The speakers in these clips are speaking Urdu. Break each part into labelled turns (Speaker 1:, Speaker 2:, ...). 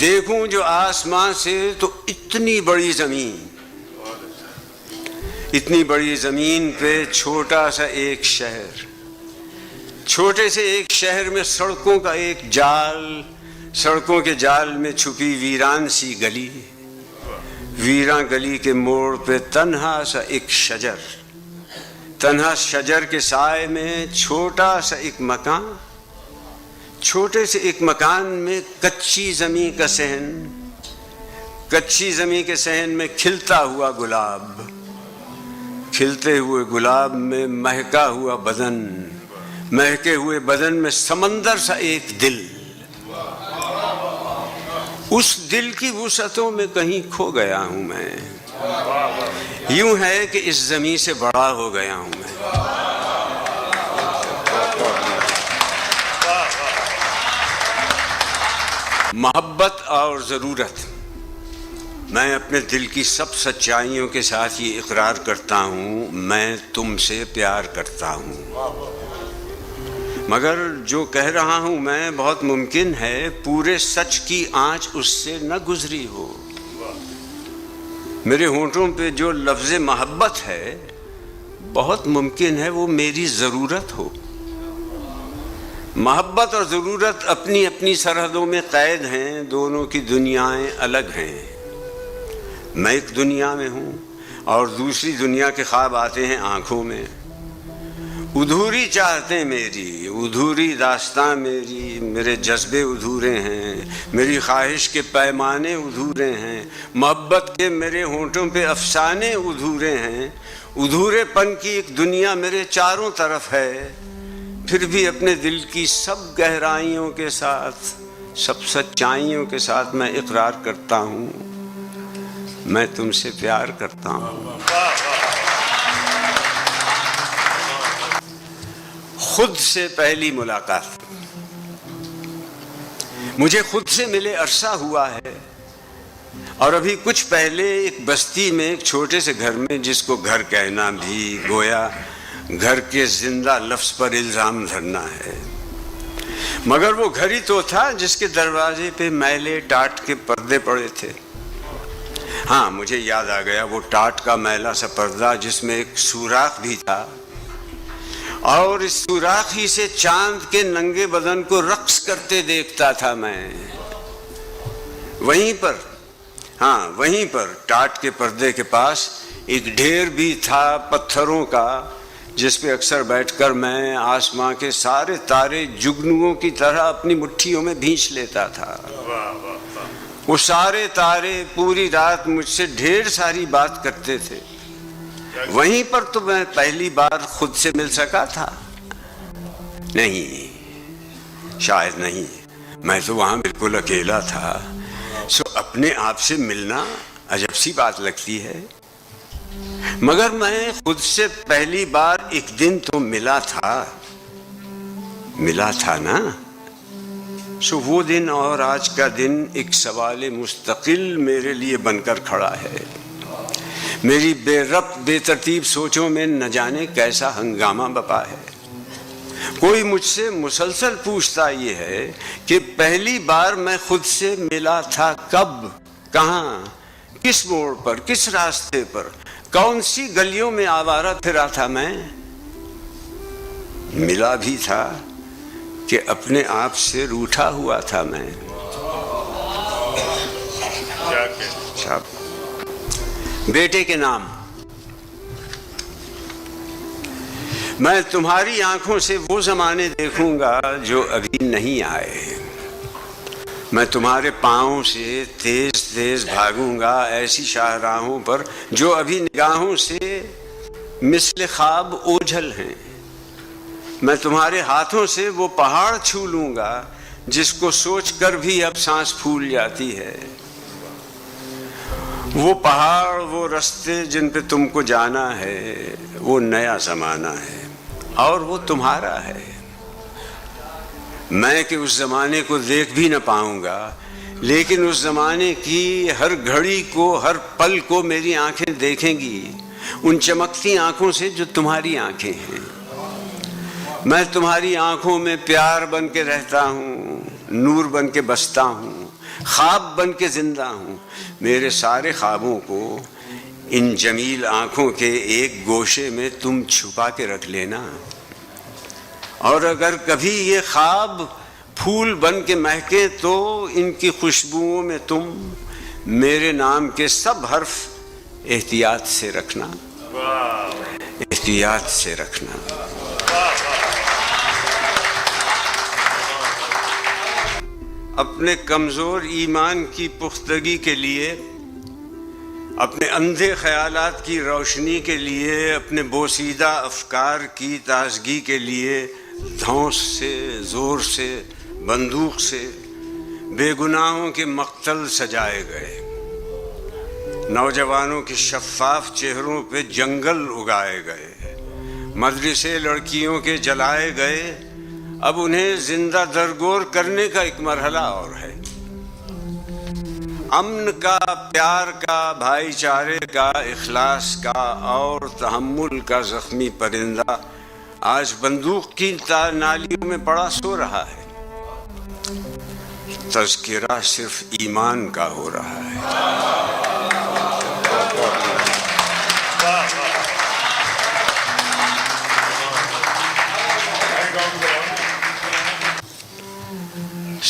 Speaker 1: دیکھوں جو آسمان سے تو اتنی بڑی زمین، اتنی بڑی زمین پہ چھوٹا سا ایک شہر، چھوٹے سے ایک شہر میں سڑکوں کا ایک جال، سڑکوں کے جال میں چھپی ویران سی گلی، ویران گلی کے موڑ پہ تنہا سا ایک شجر، تنہا شجر کے سائے میں چھوٹا سا ایک مکان، چھوٹے سے ایک مکان میں کچی زمین کا صحن، کچی زمین کے صحن میں کھلتا ہوا گلاب، کھلتے ہوئے گلاب میں مہکا ہوا بدن، مہکے ہوئے بدن میں سمندر سا ایک دل، اس دل کی وسعتوں میں کہیں کھو گیا ہوں میں، یوں ہے کہ اس زمین سے بڑا ہو گیا ہوں میں۔ محبت اور ضرورت، میں اپنے دل کی سب سچائیوں کے ساتھ یہ اقرار کرتا ہوں، میں تم سے پیار کرتا ہوں، مگر جو کہہ رہا ہوں میں بہت ممکن ہے پورے سچ کی آنچ اس سے نہ گزری ہو۔ میرے ہونٹوں پہ جو لفظ محبت ہے بہت ممکن ہے وہ میری ضرورت ہو۔ محبت اور ضرورت اپنی اپنی سرحدوں میں قید ہیں، دونوں کی دنیایں الگ ہیں۔ میں ایک دنیا میں ہوں اور دوسری دنیا کے خواب آتے ہیں آنکھوں میں، ادھوری چاہتیں میری، ادھوری داستاں میری، میرے جذبے ادھورے ہیں، میری خواہش کے پیمانے ادھورے ہیں، محبت کے میرے ہونٹوں پہ افسانے ادھورے ہیں، ادھورے پن کی ایک دنیا میرے چاروں طرف ہے، پھر بھی اپنے دل کی سب گہرائیوں کے ساتھ، سب سچائیوں کے ساتھ میں اقرار کرتا ہوں، میں تم سے پیار کرتا ہوں۔ خود سے پہلی ملاقات، مجھے خود سے ملے عرصہ ہوا ہے، اور ابھی کچھ پہلے ایک بستی میں ایک چھوٹے سے گھر میں، جس کو گھر کہنا بھی گویا گھر کے زندہ لفظ پر الزام دھرنا ہے، مگر وہ گھر ہی تو تھا جس کے دروازے پہ میلے ٹاٹ کے پردے پڑے تھے۔ ہاں، مجھے یاد آ گیا وہ ٹاٹ کا میلا سا پردہ جس میں ایک سوراخ بھی تھا، اور اس سوراخ ہی سے چاند کے ننگے بدن کو رقص کرتے دیکھتا تھا میں۔ وہیں پر، ہاں وہیں پر ٹاٹ کے پردے کے پاس ایک ڈھیر بھی تھا پتھروں کا، جس پہ اکثر بیٹھ کر میں آسماں کے سارے تارے جگنوؤں کی طرح اپنی مٹھیوں میں بھینچ لیتا تھا۔ وہ سارے تارے پوری رات مجھ سے ڈھیر ساری بات کرتے تھے۔ وہیں پر تو میں پہلی بار خود سے مل سکا تھا؟ نہیں، شاید نہیں، میں تو وہاں بالکل اکیلا تھا، سو اپنے آپ سے ملنا عجب سی بات لگتی ہے، مگر میں خود سے پہلی بار ایک دن تو ملا تھا نا۔ سو وہ دن اور آج کا دن ایک سوال مستقل میرے لیے بن کر کھڑا ہے۔ میری بے ربط بے ترتیب سوچوں میں نہ جانے کیسا ہنگامہ بپا ہے۔ کوئی مجھ سے مسلسل پوچھتا یہ ہے کہ پہلی بار میں خود سے ملا تھا کب، کہاں، کس موڑ پر، کس راستے پر، کون سی گلیوں میں آوارہ پھرا تھا میں؟ ملا بھی تھا کہ اپنے آپ سے روٹھا ہوا تھا میں۔ بیٹے کے نام، میں تمہاری آنکھوں سے وہ زمانے دیکھوں گا جو ابھی نہیں آئے، میں تمہارے پاؤں سے تیز تیز بھاگوں گا ایسی شاہراہوں پر جو ابھی نگاہوں سے مثل خواب اوجھل ہیں، میں تمہارے ہاتھوں سے وہ پہاڑ چھو لوں گا جس کو سوچ کر بھی اب سانس پھول جاتی ہے، وہ پہاڑ، وہ رستے جن پہ تم کو جانا ہے، وہ نیا زمانہ ہے اور وہ تمہارا ہے۔ میں کہ اس زمانے کو دیکھ بھی نہ پاؤں گا، لیکن اس زمانے کی ہر گھڑی کو، ہر پل کو میری آنکھیں دیکھیں گی، ان چمکتی آنکھوں سے جو تمہاری آنکھیں ہیں۔ میں تمہاری آنکھوں میں پیار بن کے رہتا ہوں، نور بن کے بستا ہوں، خواب بن کے زندہ ہوں، میرے سارے خوابوں کو ان جمیل آنکھوں کے ایک گوشے میں تم چھپا کے رکھ لینا، اور اگر کبھی یہ خواب پھول بن کے مہکے تو ان کی خوشبوؤں میں تم میرے نام کے سب حرف احتیاط سے رکھنا، احتیاط سے رکھنا۔ اپنے کمزور ایمان کی پختگی کے لیے، اپنے اندھے خیالات کی روشنی کے لیے، اپنے بوسیدہ افکار کی تازگی کے لیے دھونس سے، زور سے، بندوق سے بے گناہوں کے مقتل سجائے گئے، نوجوانوں کے شفاف چہروں پہ جنگل اگائے گئے، مدرسے لڑکیوں کے جلائے گئے، اب انہیں زندہ درگور کرنے کا ایک مرحلہ اور ہے۔ امن کا، پیار کا، بھائی چارے کا، اخلاص کا اور تحمل کا زخمی پرندہ آج بندوق کی نالیوں میں پڑا سو رہا ہے، تذکرہ صرف ایمان کا ہو رہا ہے۔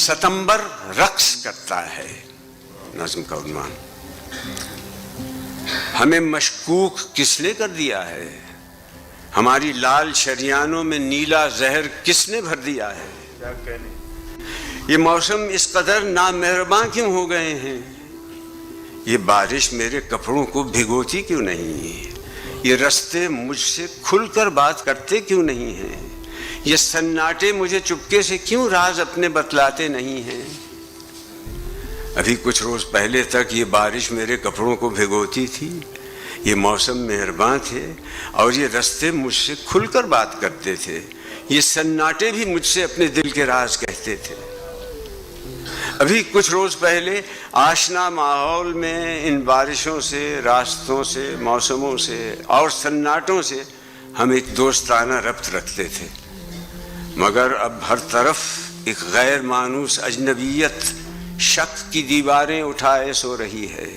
Speaker 1: ستمبر رقص کرتا ہے، نظم کا عنوان۔ ہمیں مشکوک کس نے کر دیا ہے؟ ہماری لال شریانوں میں نیلا زہر کس نے بھر دیا ہے؟ یہ موسم اس قدر نامہرباں کیوں ہو گئے ہیں؟ یہ بارش میرے کپڑوں کو بھگوتی کیوں نہیں؟ یہ رستے مجھ سے کھل کر بات کرتے کیوں نہیں ہیں؟ یہ سناٹے مجھے چپکے سے کیوں راز اپنے بتلاتے نہیں ہیں؟ ابھی کچھ روز پہلے تک یہ بارش میرے کپڑوں کو بھگوتی تھی، یہ موسم مہرباں تھے اور یہ رستے مجھ سے کھل کر بات کرتے تھے، یہ سناٹے بھی مجھ سے اپنے دل کے راز کہتے تھے۔ ابھی کچھ روز پہلے آشنا ماحول میں ان بارشوں سے، راستوں سے، موسموں سے اور سناٹوں سے ہم ایک دوستانہ ربط رکھتے تھے، مگر اب ہر طرف ایک غیر مانوس اجنبیت شک کی دیواریں اٹھائے سو رہی ہے،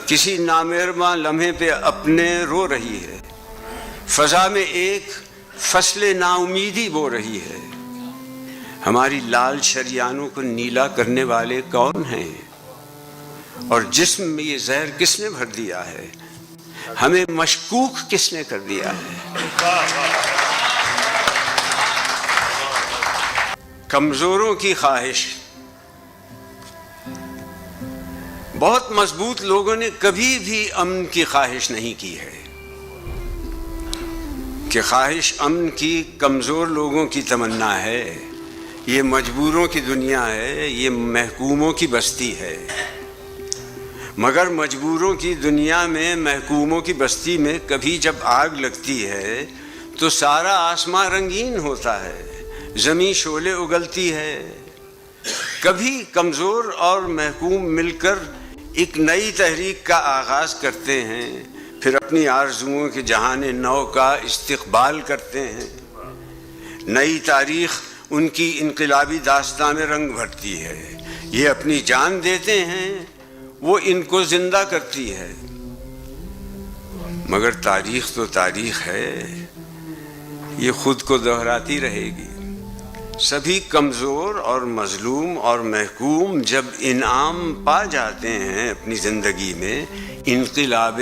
Speaker 1: کسی نامہرباں لمحے پہ اپنے رو رہی ہے، فضا میں ایک فصل نا امیدی بو رہی ہے۔ ہماری لال شریانوں کو نیلا کرنے والے کون ہیں؟ اور جسم میں یہ زہر کس نے بھر دیا ہے؟ ہمیں مشکوک کس نے کر دیا ہے؟ کمزوروں کی خواہش۔ بہت مضبوط لوگوں نے کبھی بھی امن کی خواہش نہیں کی ہے، کہ خواہش امن کی کمزور لوگوں کی تمنا ہے۔ یہ مجبوروں کی دنیا ہے، یہ محکوموں کی بستی ہے، مگر مجبوروں کی دنیا میں، محکوموں کی بستی میں کبھی جب آگ لگتی ہے تو سارا آسمان رنگین ہوتا ہے، زمین شعلے اگلتی ہے۔ کبھی کمزور اور محکوم مل کر ایک نئی تحریک کا آغاز کرتے ہیں، پھر اپنی آرزوؤں کے جہان نو کا استقبال کرتے ہیں۔ نئی تاریخ ان کی انقلابی داستان میں رنگ بھرتی ہے، یہ اپنی جان دیتے ہیں، وہ ان کو زندہ کرتی ہے، مگر تاریخ تو تاریخ ہے، یہ خود کو دہراتی رہے گی۔ سبھی کمزور اور مظلوم اور محکوم جب انعام پا جاتے ہیں اپنی زندگی میں، انقلاب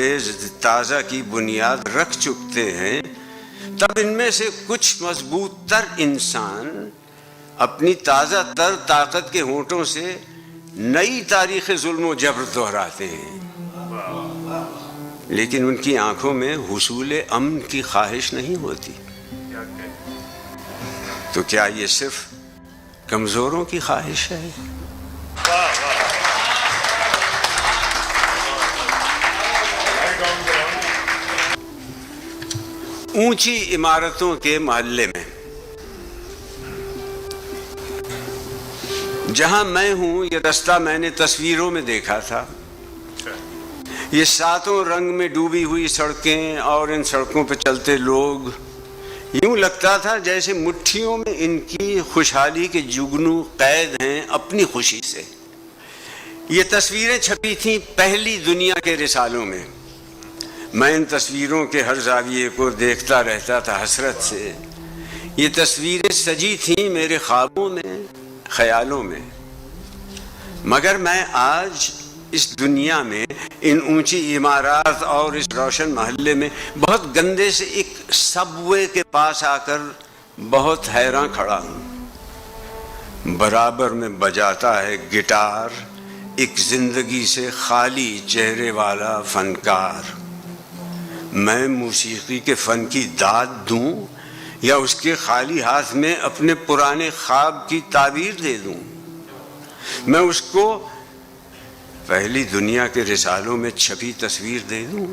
Speaker 1: تازہ کی بنیاد رکھ چکتے ہیں، تب ان میں سے کچھ مضبوط تر انسان اپنی تازہ تر طاقت کے ہونٹوں سے نئی تاریخ ظلم و جبر دہراتے ہیں، لیکن ان کی آنکھوں میں حصول امن کی خواہش نہیں ہوتی۔ تو کیا یہ صرف کمزوروں کی خواہش ہے؟ اونچی عمارتوں کے محلے میں، جہاں میں ہوں، یہ رستہ میں نے تصویروں میں دیکھا تھا، یہ ساتوں رنگ میں ڈوبی ہوئی سڑکیں اور ان سڑکوں پہ چلتے لوگ، یوں لگتا تھا جیسے مٹھیوں میں ان کی خوشحالی کے جگنو قید ہیں اپنی خوشی سے۔ یہ تصویریں چھپی تھیں پہلی دنیا کے رسالوں میں، میں ان تصویروں کے ہر زاویے کو دیکھتا رہتا تھا حسرت سے۔ یہ تصویریں سجی تھیں میرے خوابوں میں، خیالوں میں، مگر میں آج اس دنیا میں ان اونچی عمارات اور اس روشن محلے میں بہت گندے سے ایک سب وے کے پاس آ کر بہت حیراں کھڑا ہوں۔ برابر میں بجاتا ہے گٹار ایک زندگی سے خالی چہرے والا فنکار۔ میں موسیقی کے فن کی داد دوں یا اس کے خالی ہاتھ میں اپنے پرانے خواب کی تعبیر دے دوں؟ میں اس کو پہلی دنیا کے رسالوں میں چھپی تصویر دے دوں؟